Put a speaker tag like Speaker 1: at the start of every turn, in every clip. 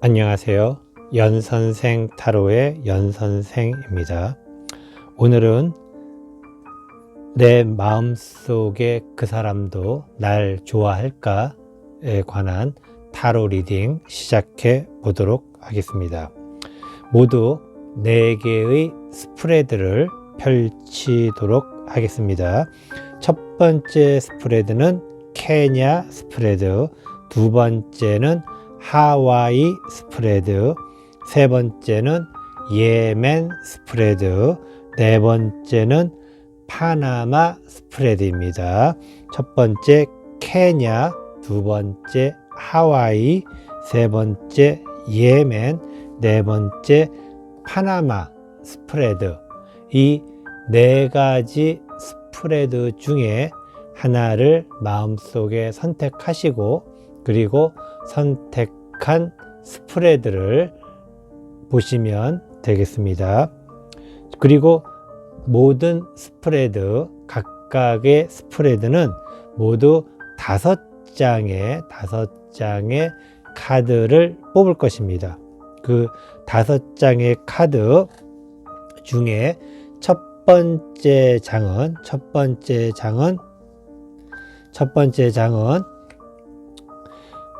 Speaker 1: 안녕하세요. 연선생 타로의 연선생입니다. 오늘은 내 마음속에 그 사람도 날 좋아할까에 관한 타로 리딩 시작해 보도록 하겠습니다. 모두 4개의 스프레드를 펼치도록 하겠습니다. 첫 번째 스프레드는 케냐 스프레드, 두 번째는 하와이 스프레드, 세 번째는 예멘 스프레드, 네 번째는 파나마 스프레드입니다. 첫 번째 케냐, 두 번째 하와이, 세 번째 예멘, 네 번째 파나마 스프레드. 이 4가지 스프레드 중에 하나를 마음속에 선택하시고, 그리고 선택한 스프레드를 보시면 되겠습니다. 그리고 모든 스프레드, 각각의 스프레드는 모두 5장의 카드를 뽑을 것입니다. 그 5장의 카드 중에 첫 번째 장은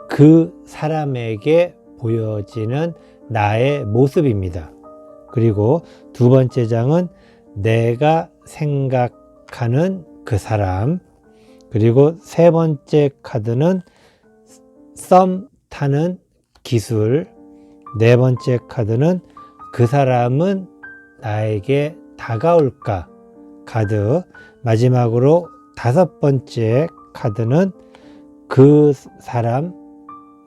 Speaker 1: 그 사람에게 보여지는 나의 모습입니다. 그리고 두 번째 장은 내가 생각하는 그 사람, 그리고 세 번째 카드는 썸 타는 기술, 네 번째 카드는 그 사람은 나에게 다가올까 카드, 마지막으로 5번째 카드는 그 사람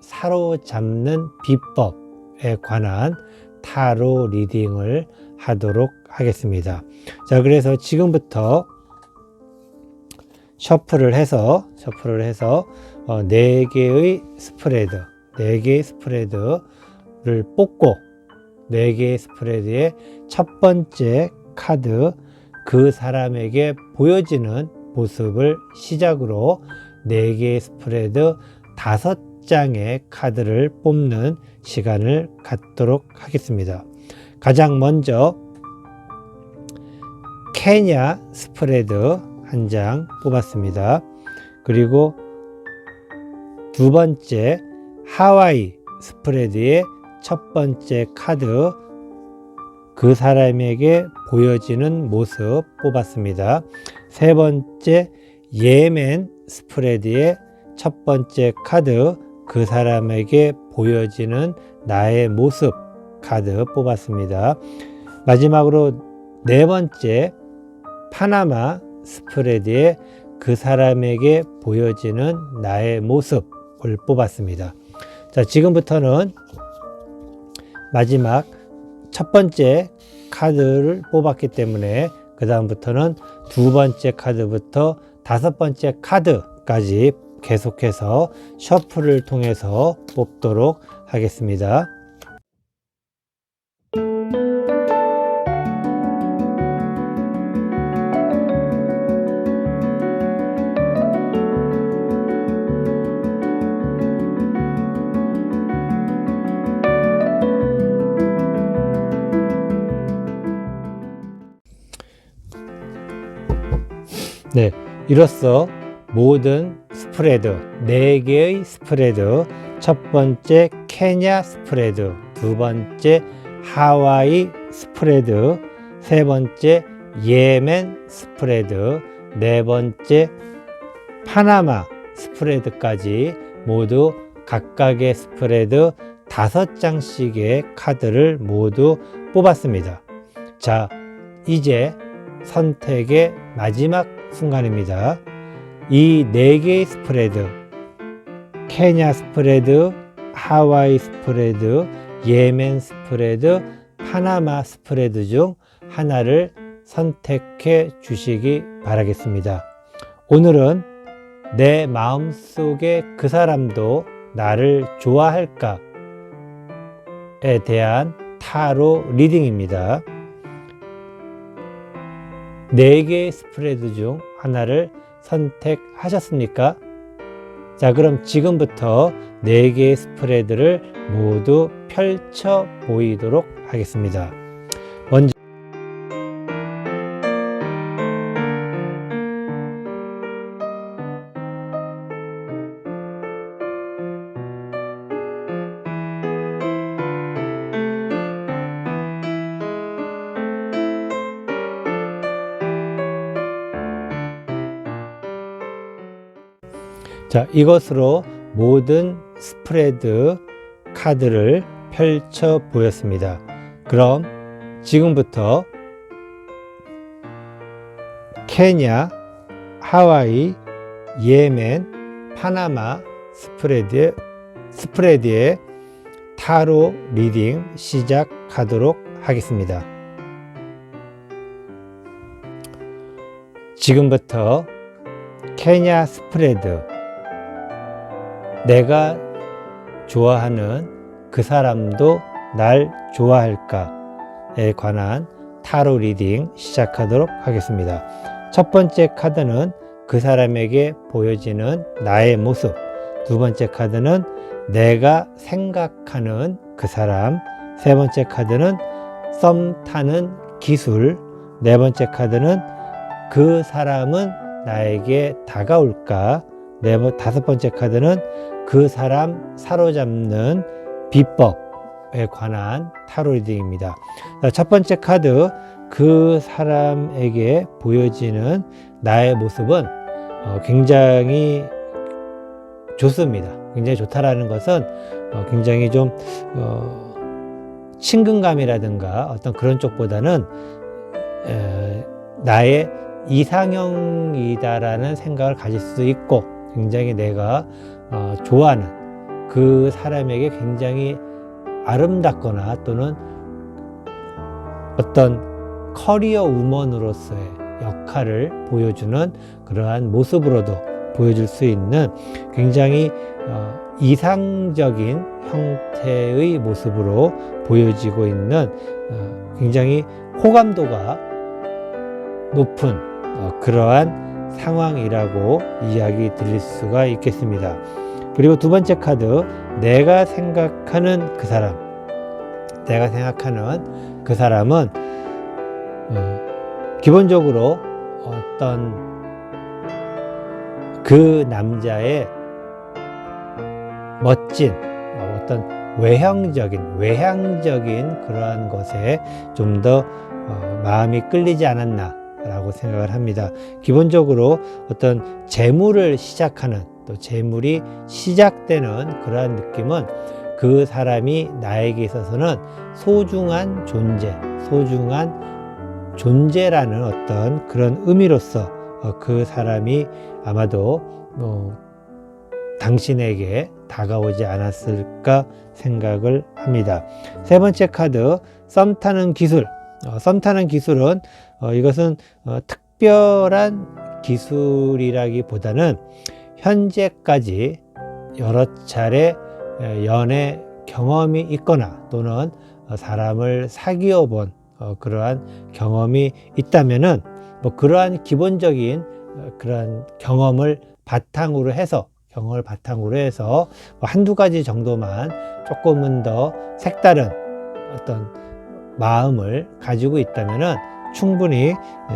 Speaker 1: 사로잡는 비법에 관한 타로 리딩을 하도록 하겠습니다. 자, 그래서 지금부터 셔플을 해서 4개의 스프레드를 뽑고, 4개의 스프레드의 첫 번째 카드, 그 사람에게 보여지는 모습을 시작으로 4개의 스프레드 5장의 카드를 뽑는 시간을 갖도록 하겠습니다. 가장 먼저 케냐 스프레드 1장 뽑았습니다. 그리고 두 번째 하와이 스프레드의 첫 번째 카드, 그 사람에게 보여지는 모습 뽑았습니다. 세 번째 예멘 스프레드의 첫 번째 카드, 그 사람에게 보여지는 나의 모습 카드 뽑았습니다. 마지막으로 네 번째 파나마 스프레드의 그 사람에게 보여지는 나의 모습을 뽑았습니다. 자, 지금부터는 마지막 첫 번째 카드를 뽑았기 때문에 그 다음부터는 두 번째 카드부터 5번째 카드까지 계속해서 셔플을 통해서 뽑도록 하겠습니다. 네, 이로써 모든 스프레드, 4개의 스프레드, 첫 번째 케냐 스프레드, 두 번째 하와이 스프레드, 세 번째 예멘 스프레드, 네 번째 파나마 스프레드까지 모두 각각의 스프레드 5장씩의 카드를 모두 뽑았습니다. 자, 이제 선택의 마지막 순간입니다. 이 4개의 스프레드, 케냐 스프레드, 하와이 스프레드, 예멘 스프레드, 파나마 스프레드 중 하나를 선택해 주시기 바라겠습니다. 오늘은 내 마음속에 그 사람도 나를 좋아할까에 대한 타로 리딩입니다. 4개의 스프레드 중 하나를 선택하셨습니까? 자, 그럼 지금부터 4개의 스프레드를 모두 펼쳐 보이도록 하겠습니다. 먼저 자, 이것으로 모든 스프레드 카드를 펼쳐 보였습니다. 그럼 지금부터 케냐, 하와이, 예멘, 파나마 스프레드의 타로 리딩 시작하도록 하겠습니다. 지금부터 케냐 스프레드, 내가 좋아하는 그 사람도 날 좋아할까에 관한 타로 리딩 시작하도록 하겠습니다. 첫 번째 카드는 그 사람에게 보여지는 나의 모습, 두 번째 카드는 내가 생각하는 그 사람, 세 번째 카드는 썸 타는 기술, 네 번째 카드는 그 사람은 나에게 다가올까, 다섯 번째 카드는 그 사람 사로잡는 비법에 관한 타로 리딩입니다. 첫 번째 카드, 그 사람에게 보여지는 나의 모습은 굉장히 좋습니다. 굉장히 좋다라는 것은 굉장히 좀 친근감이라든가 어떤 그런 쪽보다는 나의 이상형이다라는 생각을 가질 수도 있고, 굉장히 내가 좋아하는 그 사람에게 굉장히 아름답거나 또는 어떤 커리어 우먼으로서의 역할을 보여주는 그러한 모습으로도 보여줄 수 있는 굉장히 이상적인 형태의 모습으로 보여지고 있는 굉장히 호감도가 높은 그러한 상황이라고 이야기 드릴 수가 있겠습니다. 그리고 두 번째 카드, 내가 생각하는 그 사람. 내가 생각하는 그 사람은 기본적으로 어떤 그 남자의 멋진 어떤 외향적인 그러한 것에 좀 더 마음이 끌리지 않았나 라고 생각을 합니다. 기본적으로 어떤 재물을 시작하는, 또 재물이 시작되는 그러한 느낌은 그 사람이 나에게 있어서는 소중한 존재라는 어떤 그런 의미로서 그 사람이 아마도 당신에게 다가오지 않았을까 생각을 합니다. 세 번째 카드, 썸 타는 기술. 썸 타는 기술은 이것은 특별한 기술이라기보다는 현재까지 여러 차례 연애 경험이 있거나 또는 사람을 사귀어 본 그러한 경험이 있다면은 그러한 기본적인 그러한 경험을 바탕으로 해서 한두 가지 정도만 조금은 더 색다른 어떤 마음을 가지고 있다면은 충분히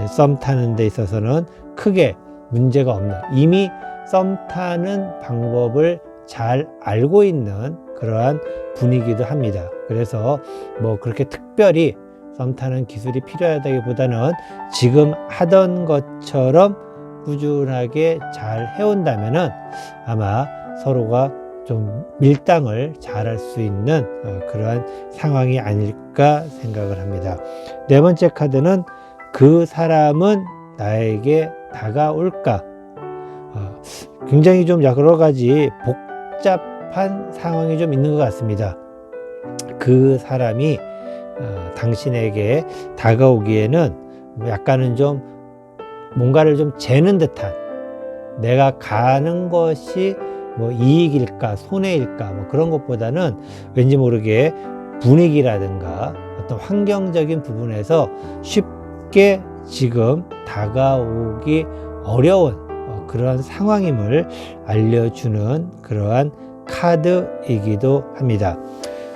Speaker 1: 썸 타는 데 있어서는 크게 문제가 없는, 이미 썸 타는 방법을 잘 알고 있는 그러한 분위기도 합니다. 그래서 그렇게 특별히 썸 타는 기술이 필요하다기보다는 지금 하던 것처럼 꾸준하게 잘 해온다면은 아마 서로가 좀 밀당을 잘할 수 있는 그러한 상황이 아닐까 생각을 합니다. 네 번째 카드는 그 사람은 나에게 다가올까. 굉장히 좀 여러 가지 복잡한 상황이 좀 있는 것 같습니다. 그 사람이 당신에게 다가오기에는 약간은 좀 뭔가를 좀 재는 듯한, 내가 가는 것이 이익일까 손해일까 그런 것보다는 왠지 모르게 분위기라든가 어떤 환경적인 부분에서 쉽게 지금 다가오기 어려운 그러한 상황임을 알려주는 그러한 카드이기도 합니다.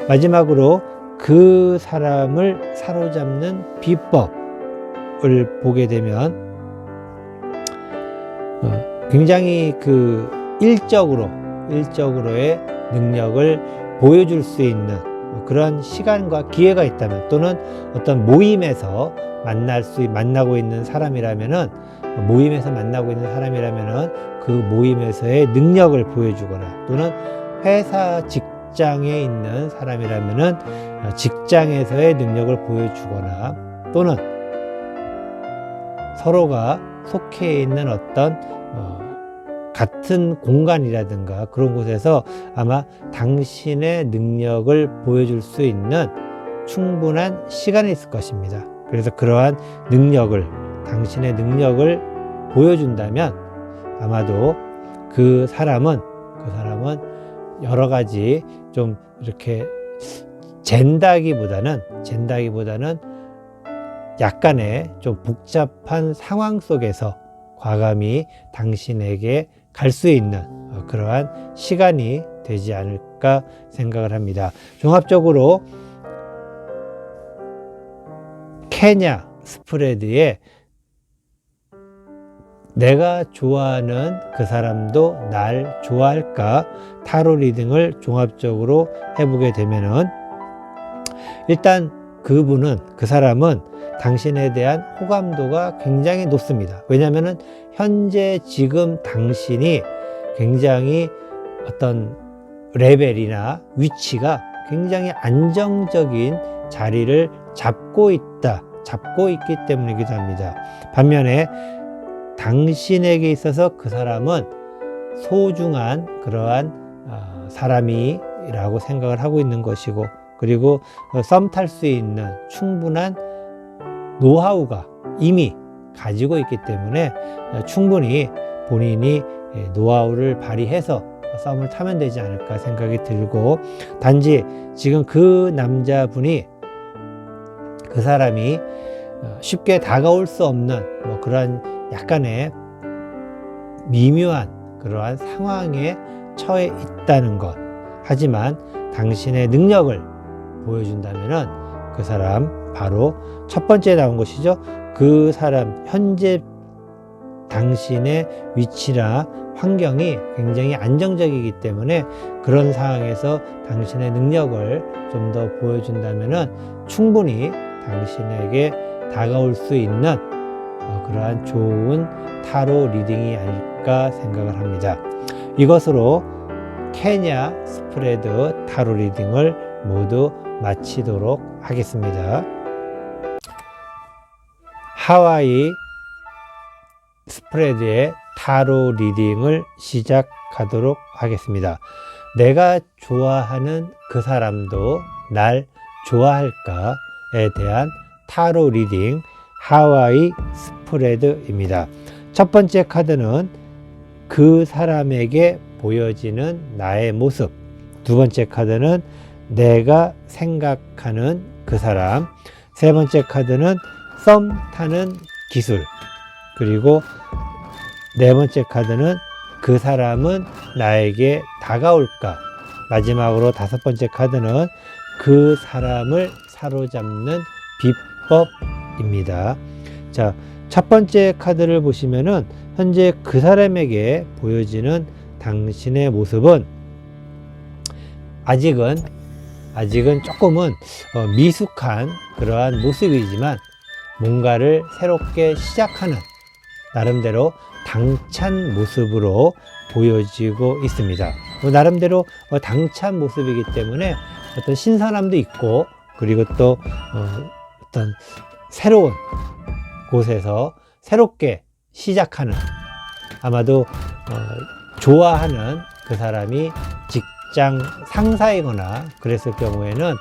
Speaker 1: 마지막으로 그 사람을 사로잡는 비법을 보게 되면 굉장히 일적으로의 능력을 보여줄 수 있는 그런 시간과 기회가 있다면, 또는 어떤 모임에서 만나고 있는 사람이라면은, 그 모임에서의 능력을 보여주거나, 또는 회사 직장에 있는 사람이라면은 직장에서의 능력을 보여주거나, 또는 서로가 속해 있는 어떤 같은 공간이라든가 그런 곳에서 아마 당신의 능력을 보여줄 수 있는 충분한 시간이 있을 것입니다. 그래서 그러한 당신의 능력을 보여준다면 아마도 그 사람은 여러 가지 좀 이렇게 잰다기보다는 약간의 좀 복잡한 상황 속에서 과감히 당신에게 갈 수 있는 그러한 시간이 되지 않을까 생각을 합니다. 종합적으로 케냐 스프레드에 내가 좋아하는 그 사람도 날 좋아할까 타로 리딩을 종합적으로 해보게 되면은, 일단 그 사람은 당신에 대한 호감도가 굉장히 높습니다. 왜냐하면 현재 지금 당신이 굉장히 어떤 레벨이나 위치가 굉장히 안정적인 자리를 잡고 있기 때문이기도 합니다. 반면에 당신에게 있어서 그 사람은 소중한 그러한 사람이라고 생각을 하고 있는 것이고, 그리고 썸 탈 수 있는 충분한 노하우가 이미 가지고 있기 때문에 충분히 본인이 노하우를 발휘해서 썸을 타면 되지 않을까 생각이 들고, 단지 지금 그 남자분이, 그 사람이 쉽게 다가올 수 없는 그러한 약간의 미묘한 그러한 상황에 처해 있다는 것. 하지만 당신의 능력을 보여준다면은 그 사람, 바로 첫 번째 나온 것이죠. 그 사람 현재 당신의 위치나 환경이 굉장히 안정적이기 때문에 그런 상황에서 당신의 능력을 좀 더 보여준다면은 충분히 당신에게 다가올 수 있는 그러한 좋은 타로 리딩이 아닐까 생각을 합니다. 이것으로 케냐 스프레드 타로 리딩을 모두 마치도록 하겠습니다. 하와이 스프레드의 타로 리딩을 시작하도록 하겠습니다. 내가 좋아하는 그 사람도 날 좋아할까에 대한 타로 리딩 하와이 스프레드입니다. 첫 번째 카드는 그 사람에게 보여지는 나의 모습, 두 번째 카드는 내가 생각하는 그 사람, 세 번째 카드는 썸 타는 기술, 그리고 네 번째 카드는 그 사람은 나에게 다가올까, 마지막으로 다섯 번째 카드는 그 사람을 사로잡는 비법입니다. 자, 첫 번째 카드를 보시면은 현재 그 사람에게 보여지는 당신의 모습은 아직은 조금은 미숙한 그러한 모습이지만 뭔가를 새롭게 시작하는 나름대로 당찬 모습으로 보여지고 있습니다. 나름대로 당찬 모습이기 때문에 어떤 신선함도 있고, 그리고 또 어떤 새로운 곳에서 새롭게 시작하는, 아마도 좋아하는 그 사람이 직장 상사이거나 그랬을 경우에는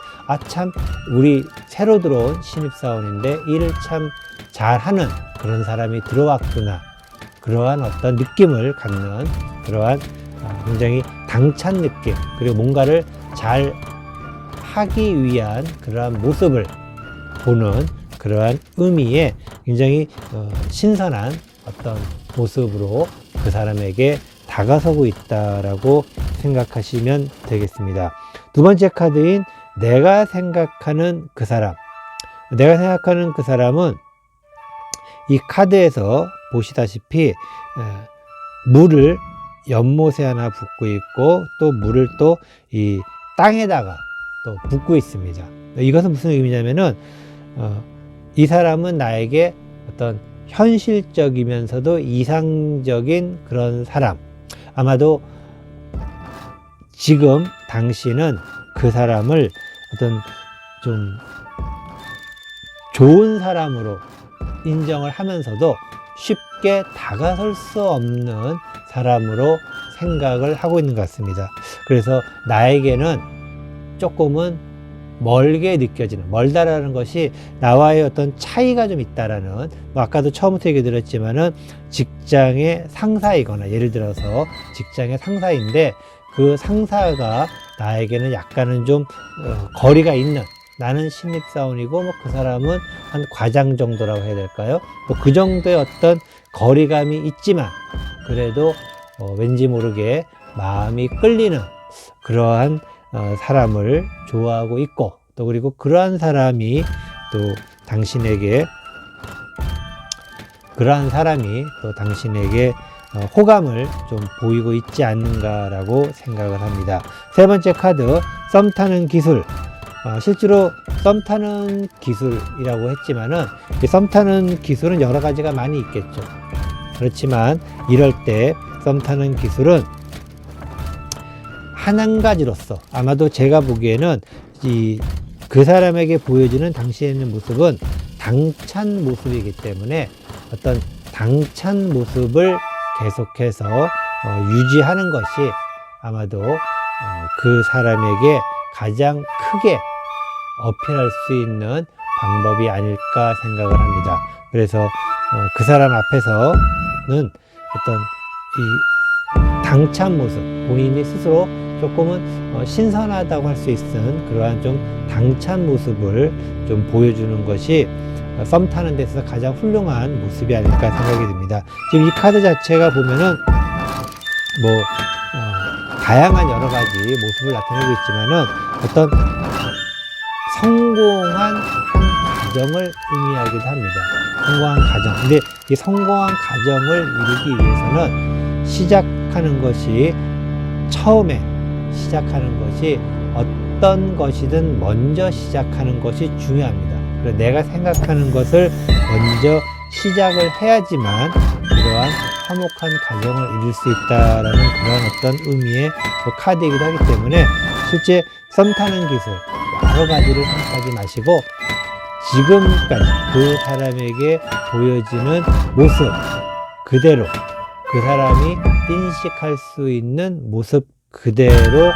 Speaker 1: 참 우리 새로 들어온 신입사원인데 일을 참 잘하는 그런 사람이 들어왔구나, 그러한 어떤 느낌을 갖는 그러한 굉장히 당찬 느낌, 그리고 뭔가를 잘 하기 위한 그러한 모습을 보는 그러한 의미의 굉장히 신선한 어떤 모습으로 그 사람에게 다가서고 있다라고 생각하시면 되겠습니다. 두 번째 카드인 내가 생각하는 그 사람. 내가 생각하는 그 사람은 이 카드에서 보시다시피 물을 연못에 하나 붓고 있고 또 물을 또 이 땅에다가 또 붓고 있습니다. 이것은 무슨 의미냐면은 이 사람은 나에게 어떤 현실적이면서도 이상적인 그런 사람. 아마도 지금 당신은 그 사람을 어떤 좀 좋은 사람으로 인정을 하면서도 쉽게 다가설 수 없는 사람으로 생각을 하고 있는 것 같습니다. 그래서 나에게는 조금은 멀게 느껴지는, 멀다라는 것이 나와의 어떤 차이가 좀 있다라는, 뭐 아까도 처음부터 얘기 드렸지만은 직장의 상사이거나, 예를 들어서 직장의 상사인데 그 상사가 나에게는 약간은 좀 거리가 있는, 나는 신입사원이고 뭐 그 사람은 한 과장 정도라고 해야 될까요? 뭐 그 정도의 어떤 거리감이 있지만 그래도 왠지 모르게 마음이 끌리는 그러한 사람을 좋아하고 있고, 또 그리고 그러한 사람이 또 당신에게 호감을 좀 보이고 있지 않는가라고 생각을 합니다. 세 번째 카드, 썸 타는 기술. 실제로 썸 타는 기술이라고 했지만은 이 썸 타는 기술은 여러 가지가 많이 있겠죠. 그렇지만 이럴 때 썸 타는 기술은 한 가지로서 아마도 제가 보기에는 그 사람에게 보여지는 당시에 있는 모습은 당찬 모습이기 때문에 어떤 당찬 모습을 계속해서 유지하는 것이 아마도 그 사람에게 가장 크게 어필할 수 있는 방법이 아닐까 생각을 합니다. 그래서 그 사람 앞에서는 어떤 이 당찬 모습, 본인이 스스로 조금은 신선하다고 할 수 있는 그러한 좀 당찬 모습을 좀 보여주는 것이 썸 타는 데 있어서 가장 훌륭한 모습이 아닐까 생각이 듭니다. 지금 이 카드 자체가 보면은 다양한 여러 가지 모습을 나타내고 있지만은 어떤 성공한 한 가정을 의미하기도 합니다. 성공한 가정. 근데 이 성공한 가정을 이루기 위해서는 처음에 시작하는 것이 어떤 것이든 먼저 시작하는 것이 중요합니다. 그래서 내가 생각하는 것을 먼저 시작을 해야지만 이러한 화목한 가정을 이룰 수 있다라는 그런 어떤 의미의 카드이기도 하기 때문에 실제 썸 타는 기술 여러 가지를 생각하지 마시고 지금까지 그 사람에게 보여지는 모습 그대로, 그 사람이 인식할 수 있는 모습 그대로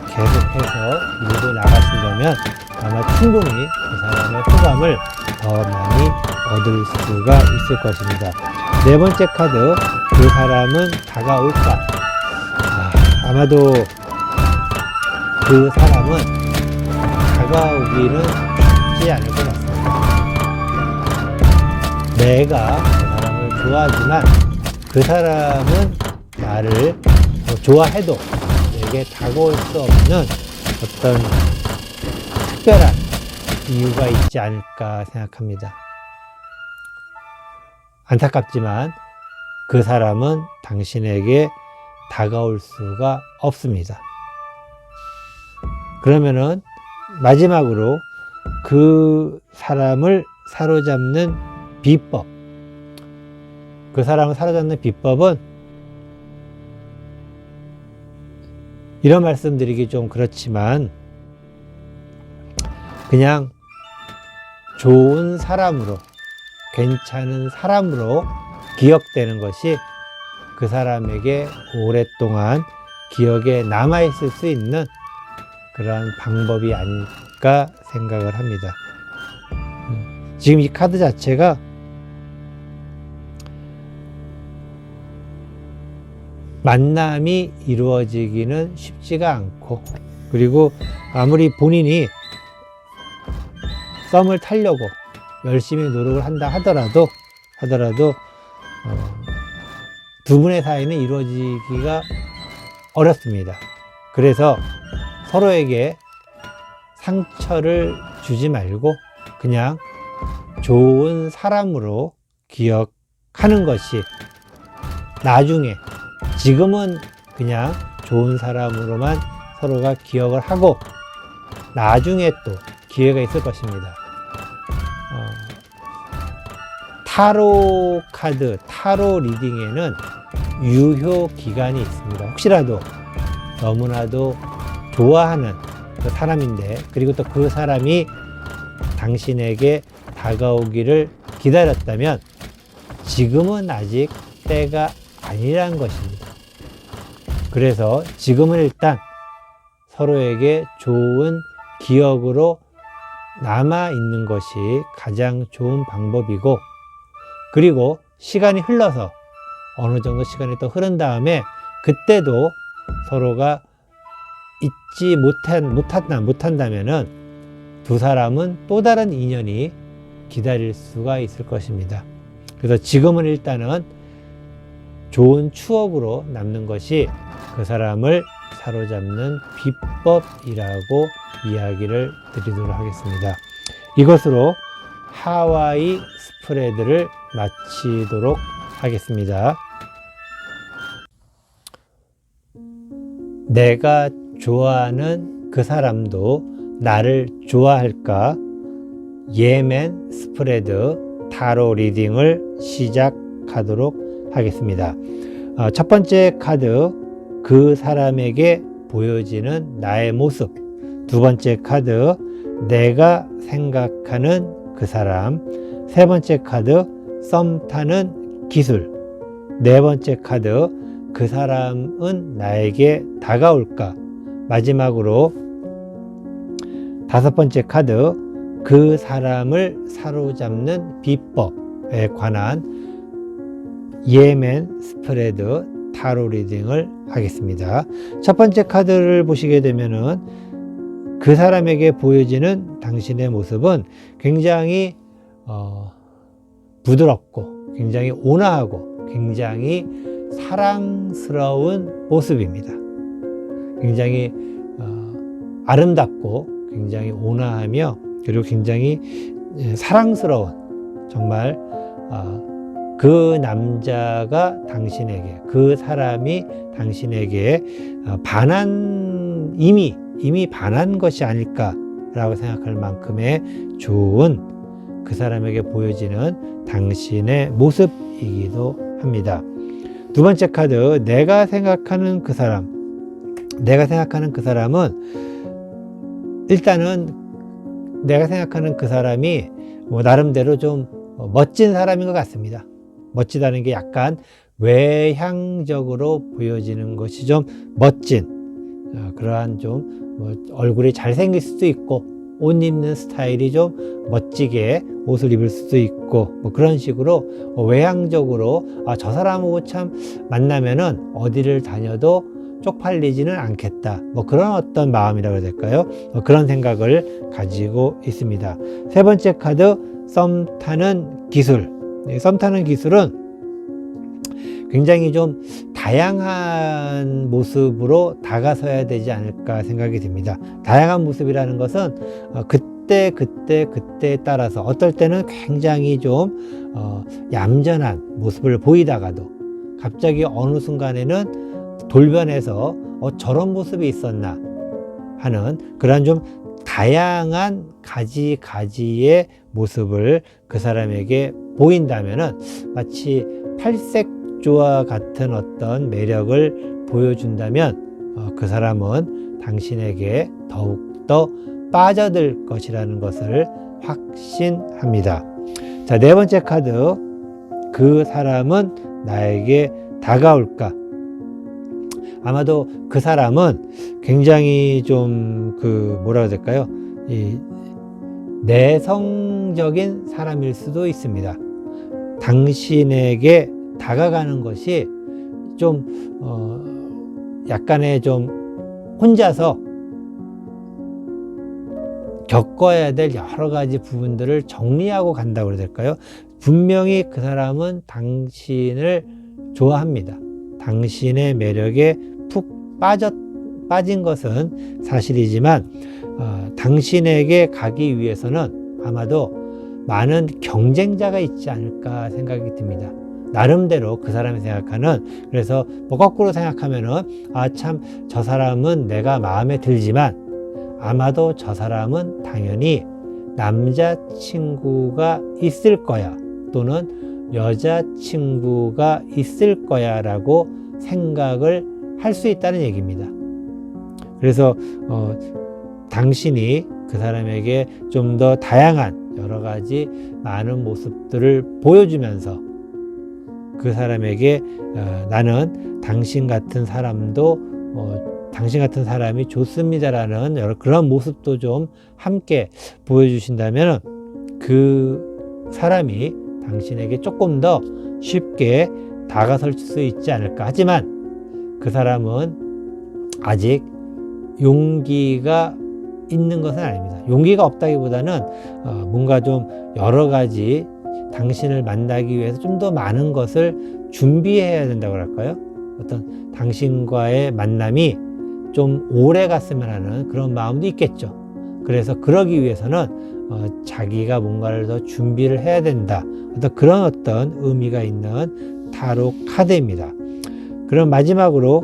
Speaker 1: 계속해서 밀고 나가신다면 아마 충분히 그 사람의 호감을 더 많이 얻을 수가 있을 것입니다. 네 번째 카드, 그 사람은 다가올까? 아마도 그 사람은 다가오기는 쉽지 않을 것 같습니다. 내가 그 사람을 좋아하지만 그 사람은 나를 좋아해도 내게 다가올 수 없는 어떤 특별한 이유가 있지 않을까 생각합니다. 안타깝지만 그 사람은 당신에게 다가올 수가 없습니다. 그러면은 마지막으로 그 사람을 사로잡는 비법. 그 사람을 사로잡는 비법은 이런 말씀드리기 좀 그렇지만 그냥 좋은 사람으로, 괜찮은 사람으로 기억되는 것이 그 사람에게 오랫동안 기억에 남아있을 수 있는 그러한 방법이 아닐까 생각을 합니다. 지금 이 카드 자체가 만남이 이루어지기는 쉽지가 않고, 그리고 아무리 본인이 썸을 타려고 열심히 노력을 한다 하더라도 두 분의 사이는 이루어지기가 어렵습니다. 그래서 서로에게 상처를 주지 말고 그냥 좋은 사람으로 기억하는 것이 나중에, 지금은 그냥 좋은 사람으로만 서로가 기억을 하고 나중에 또 기회가 있을 것입니다. 타로 카드, 타로 리딩에는 유효 기간이 있습니다. 혹시라도 너무나도 좋아하는 그 사람인데, 그리고 또 그 사람이 당신에게 다가오기를 기다렸다면 지금은 아직 때가 아니란 것입니다. 그래서 지금은 일단 서로에게 좋은 기억으로 남아있는 것이 가장 좋은 방법이고, 그리고 시간이 흘러서 어느 정도 시간이 또 흐른 다음에 그때도 서로가 잊지 못한다면은 두 사람은 또 다른 인연이 기다릴 수가 있을 것입니다. 그래서 지금은 일단은 좋은 추억으로 남는 것이 그 사람을 사로잡는 비법이라고 이야기를 드리도록 하겠습니다. 이것으로 하와이 스프레드를 마치도록 하겠습니다. 내가 좋아하는 그 사람도 나를 좋아할까? 예멘 스프레드 타로 리딩을 시작하도록 하겠습니다. 첫 번째 카드, 그 사람에게 보여지는 나의 모습. 두 번째 카드, 내가 생각하는 그 사람. 세 번째 카드, 썸 타는 기술. 네 번째 카드, 그 사람은 나에게 다가올까? 마지막으로 다섯 번째 카드, 그 사람을 사로잡는 비법에 관한 예멘 스프레드 타로 리딩을 하겠습니다. 첫 번째 카드를 보시게 되면은 그 사람에게 보여지는 당신의 모습은 굉장히 부드럽고 굉장히 온화하고 굉장히 사랑스러운 모습입니다. 굉장히 아름답고 굉장히 온화하며, 그리고 굉장히 사랑스러운, 정말 그 남자가 당신에게, 그 사람이 당신에게 이미 반한 것이 아닐까라고 생각할 만큼의 좋은, 그 사람에게 보여지는 당신의 모습이기도 합니다. 두 번째 카드, 내가 생각하는 그 사람. 내가 생각하는 그 사람은, 일단은 내가 생각하는 그 사람이 나름대로 좀 멋진 사람인 것 같습니다. 멋지다는 게 약간 외향적으로 보여지는 것이 좀 멋진, 그러한 좀 얼굴이 잘생길 수도 있고, 옷 입는 스타일이 좀 멋지게 옷을 입을 수도 있고, 그런 식으로 외향적으로 저 사람하고 참 만나면은 어디를 다녀도 쪽팔리지는 않겠다, 그런 어떤 마음이라고 해야 될까요? 그런 생각을 가지고 있습니다. 세 번째 카드, 썸 타는 기술. 썸 타는 기술은 굉장히 좀 다양한 모습으로 다가서야 되지 않을까 생각이 듭니다. 다양한 모습이라는 것은 그때에 따라서 어떨 때는 굉장히 좀 얌전한 모습을 보이다가도 갑자기 어느 순간에는 돌변해서 저런 모습이 있었나 하는 그런 좀 다양한 가지가지의 모습을 그 사람에게 보인다면은 마치 팔색조와 같은 어떤 매력을 보여준다면 그 사람은 당신에게 더욱더 빠져들 것이라는 것을 확신합니다. 자, 네 번째 카드, 그 사람은 나에게 다가올까? 아마도 그 사람은 굉장히 좀 뭐라고 해야 될까요? 내성적인 사람일 수도 있습니다. 당신에게 다가가는 것이 좀 약간의 좀 혼자서 겪어야 될 여러 가지 부분들을 정리하고 간다고 해야 될까요? 분명히 그 사람은 당신을 좋아합니다. 당신의 매력에 푹 빠진 것은 사실이지만 당신에게 가기 위해서는 아마도 많은 경쟁자가 있지 않을까 생각이 듭니다. 나름대로 그 사람이 생각하는, 그래서 뭐 거꾸로 생각하면은 참 저 사람은 내가 마음에 들지만 아마도 저 사람은 당연히 남자친구가 있을 거야 또는 여자친구가 있을 거야 라고 생각을 할 수 있다는 얘기입니다. 그래서 당신이 그 사람에게 좀 더 다양한 여러 가지 많은 모습들을 보여주면서 그 사람에게 나는 당신 같은 사람도 당신 같은 사람이 좋습니다라는 여러 그런 모습도 좀 함께 보여주신다면 그 사람이 당신에게 조금 더 쉽게 다가설 수 있지 않을까. 하지만 그 사람은 아직 용기가 있는 것은 아닙니다. 용기가 없다기보다는 뭔가 좀 여러 가지 당신을 만나기 위해서 좀 더 많은 것을 준비해야 된다고 할까요? 어떤 당신과의 만남이 좀 오래 갔으면 하는 그런 마음도 있겠죠. 그래서 그러기 위해서는 자기가 뭔가를 더 준비를 해야 된다. 어떤 의미가 있는 타로 카드입니다. 그럼 마지막으로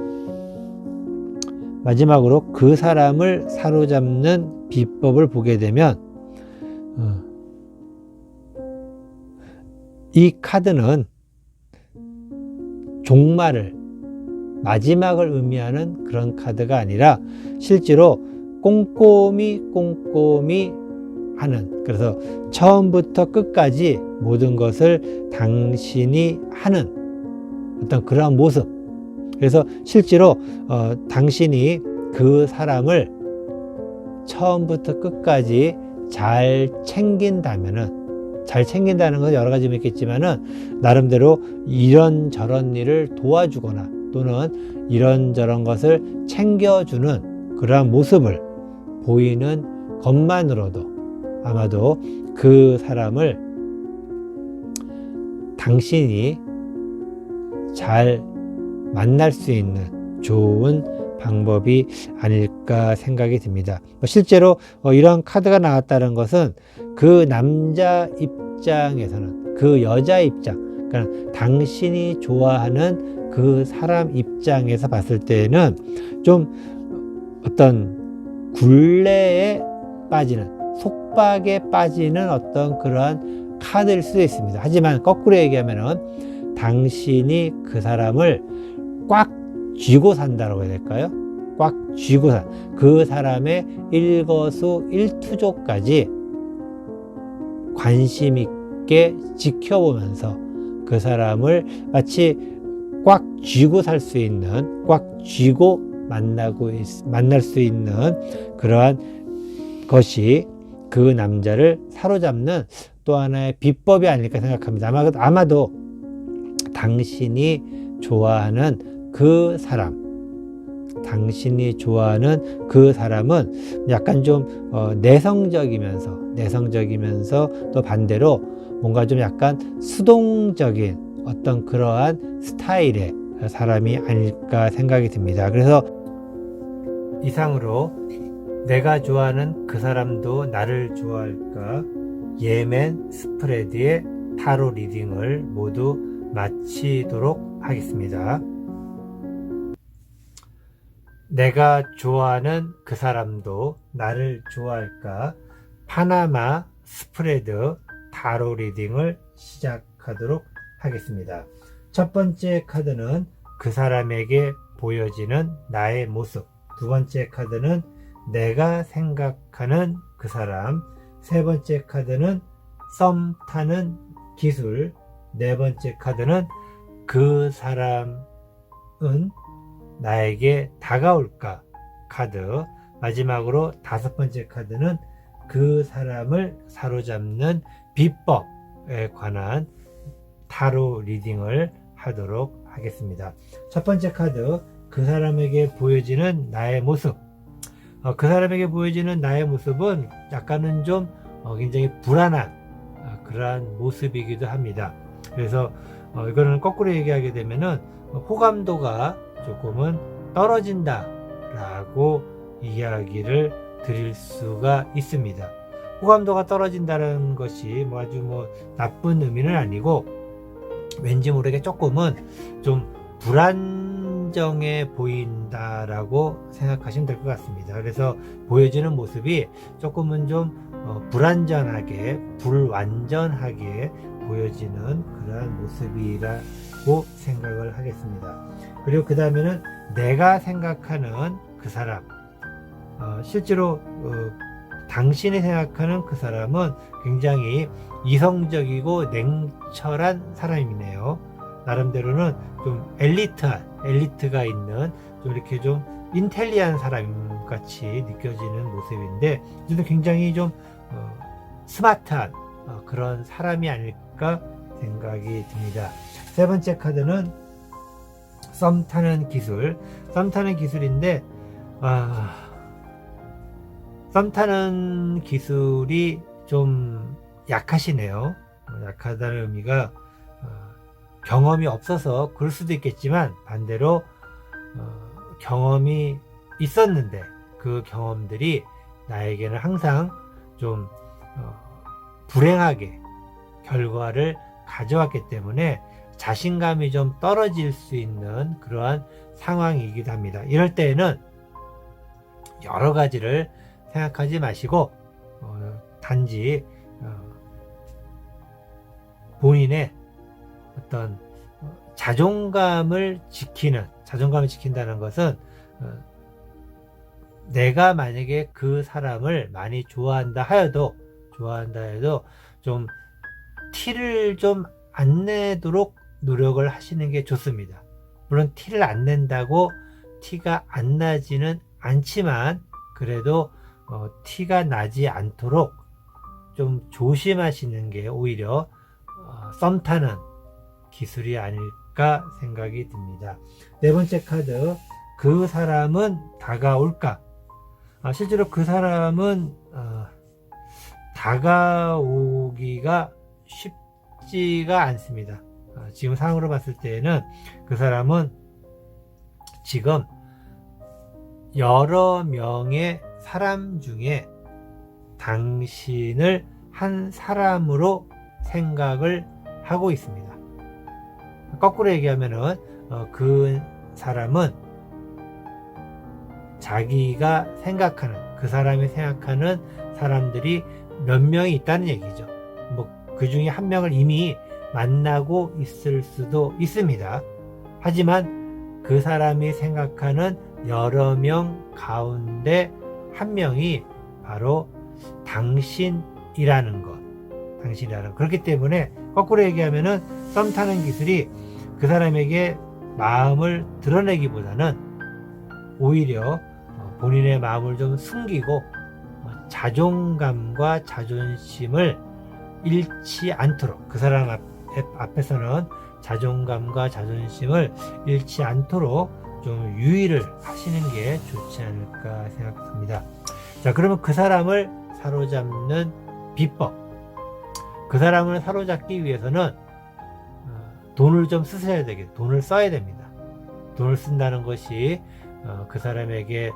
Speaker 1: 그 사람을 사로잡는 비법을 보게 되면 이 카드는 종말을, 마지막을 의미하는 그런 카드가 아니라 실제로 꼼꼼히 하는, 그래서 처음부터 끝까지 모든 것을 당신이 하는 어떤 그러한 모습. 그래서 실제로 당신이 그 사람을 처음부터 끝까지 잘 챙긴다면은, 잘 챙긴다는 건 여러 가지 있겠지만은 나름대로 이런저런 일을 도와주거나 또는 이런저런 것을 챙겨주는 그러한 모습을 보이는 것만으로도 아마도 그 사람을 당신이 잘 만날 수 있는 좋은 방법이 아닐까 생각이 듭니다. 실제로 이런 카드가 나왔다는 것은 그 남자 입장에서는, 그 여자 입장, 그러니까 당신이 좋아하는 그 사람 입장에서 봤을 때는 좀 어떤 굴레에 빠지는, 속박에 빠지는 어떤 그러한 카드일 수도 있습니다. 하지만 거꾸로 얘기하면은 당신이 그 사람을 꽉 쥐고 산다고 해야 될까요? 꽉 쥐고 그 사람의 일거수일투족까지 관심 있게 지켜보면서 그 사람을 마치 꽉 쥐고 살 수 있는, 꽉 쥐고 만날 수 있는 그러한 것이 그 남자를 사로잡는 또 하나의 비법이 아닐까 생각합니다. 아마도 당신이 좋아하는 그 사람, 당신이 좋아하는 그 사람은 약간 좀 내성적이면서 또 반대로 뭔가 좀 약간 수동적인 어떤 그러한 스타일의 사람이 아닐까 생각이 듭니다. 그래서 이상으로 내가 좋아하는 그 사람도 나를 좋아할까 예멘 스프레드의 타로 리딩을 모두 마치도록 하겠습니다. 내가 좋아하는 그 사람도 나를 좋아할까 파나마 스프레드 타로 리딩을 시작하도록 하겠습니다. 첫 번째 카드는 그 사람에게 보여지는 나의 모습, 두 번째 카드는 내가 생각하는 그 사람, 세 번째 카드는 썸 타는 기술, 네 번째 카드는 그 사람은 나에게 다가올까 카드, 마지막으로 다섯 번째 카드는 그 사람을 사로잡는 비법에 관한 타로 리딩을 하도록 하겠습니다. 첫 번째 카드, 그 사람에게 보여지는 나의 모습. 그 사람에게 보여지는 나의 모습은 약간은 좀 굉장히 불안한 그러한 모습이기도 합니다. 그래서 이거는 거꾸로 얘기하게 되면은 호감도가 조금은 떨어진다 라고 이야기를 드릴 수가 있습니다. 호감도가 떨어진다는 것이 아주 나쁜 의미는 아니고, 왠지 모르게 조금은 좀 불안정해 보인다라고 생각하시면 될 것 같습니다. 그래서 보여지는 모습이 조금은 좀 불완전하게, 불완전하게 보여지는 그러한 모습이라고 생각을 하겠습니다. 그리고 그 다음에는 내가 생각하는 그 사람, 실제로 당신이 생각하는 그 사람은 굉장히 이성적이고 냉철한 사람이네요. 나름대로는 좀 엘리트가 있는, 좀 이렇게 좀 인텔리한 사람 같이 느껴지는 모습인데, 저도 굉장히 좀 스마트한 그런 사람이 아닐까 생각이 듭니다. 세 번째 카드는 썸 타는 기술인데, 썸 타는 기술이 좀 약하시네요. 약하다는 의미가 경험이 없어서 그럴 수도 있겠지만, 반대로 경험이 있었는데 그 경험들이 나에게는 항상 좀 불행하게 결과를 가져왔기 때문에 자신감이 좀 떨어질 수 있는 그러한 상황이기도 합니다. 이럴 때에는 여러 가지를 생각하지 마시고 단지 본인의 어떤 자존감을 지킨다는 것은, 내가 만약에 그 사람을 많이 좋아한다 해도 좀 티를 좀 안 내도록 노력을 하시는 게 좋습니다. 물론 티를 안 낸다고 티가 안 나지는 않지만, 그래도 티가 나지 않도록 좀 조심하시는 게 오히려 썸 타는 기술이 아닐까 생각이 듭니다. 네 번째 카드, 그 사람은 다가올까? 실제로 그 사람은 다가오기가 쉽지가 않습니다. 지금 상황으로 봤을 때는 그 사람은 지금 여러 명의 사람 중에 당신을 한 사람으로 생각을 하고 있습니다. 거꾸로 얘기하면은 그 사람은 자기가 생각하는, 그 사람이 생각하는 사람들이 몇 명이 있다는 얘기죠. 그 중에 한 명을 이미 만나고 있을 수도 있습니다. 하지만 그 사람이 생각하는 여러 명 가운데 한 명이 바로 당신이라는 것. 그렇기 때문에 거꾸로 얘기하면은 썸 타는 기술이 그 사람에게 마음을 드러내기보다는 오히려 본인의 마음을 좀 숨기고 자존감과 자존심을 잃지 않도록, 그 사람 앞에서는 자존감과 자존심을 잃지 않도록 좀 유의를 하시는 게 좋지 않을까 생각합니다. 자, 그러면 그 사람을 사로잡는 비법, 그 사람을 사로잡기 위해서는 돈을 좀 돈을 써야 됩니다. 돈을 쓴다는 것이 그 사람에게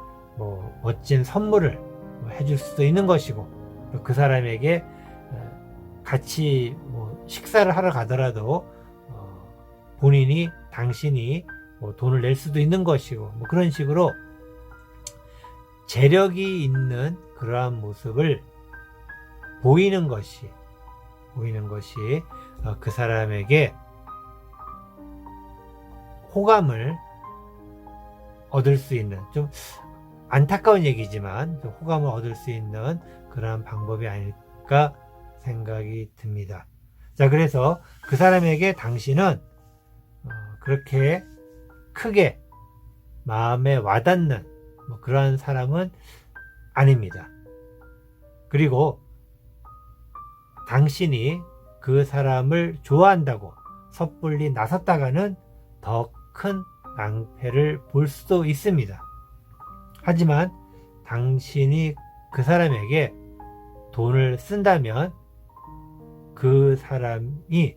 Speaker 1: 멋진 선물을 해줄 수도 있는 것이고, 그 사람에게 같이 식사를 하러 가더라도 당신이 돈을 낼 수도 있는 것이고, 그런 식으로 재력이 있는 그러한 모습을 보이는 것이 그 사람에게 호감을 얻을 수 있는, 좀 안타까운 얘기지만 좀 호감을 얻을 수 있는 그러한 방법이 아닐까 생각이 듭니다. 자, 그래서 그 사람에게 당신은 그렇게 크게 마음에 와닿는 그러한 사람은 아닙니다. 그리고 당신이 그 사람을 좋아한다고 섣불리 나섰다가는 더 큰 낭패를 볼 수도 있습니다. 하지만 당신이 그 사람에게 돈을 쓴다면 그 사람이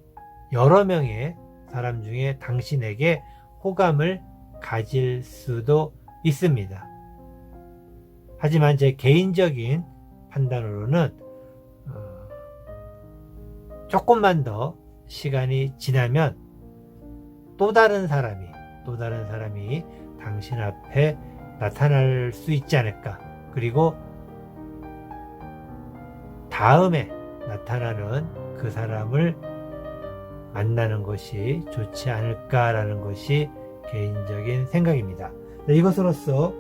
Speaker 1: 여러 명의 사람 중에 당신에게 호감을 가질 수도 있습니다. 하지만 제 개인적인 판단으로는 조금만 더 시간이 지나면 또 다른 사람이 당신 앞에 나타날 수 있지 않을까. 그리고 다음에 나타나는 그 사람을 만나는 것이 좋지 않을까라는 것이 개인적인 생각입니다. 이것으로써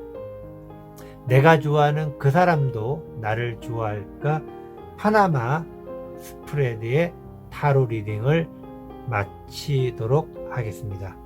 Speaker 1: 내가 좋아하는 그 사람도 나를 좋아할까 파나마 스프레드의 타로 리딩을 마치도록 하겠습니다.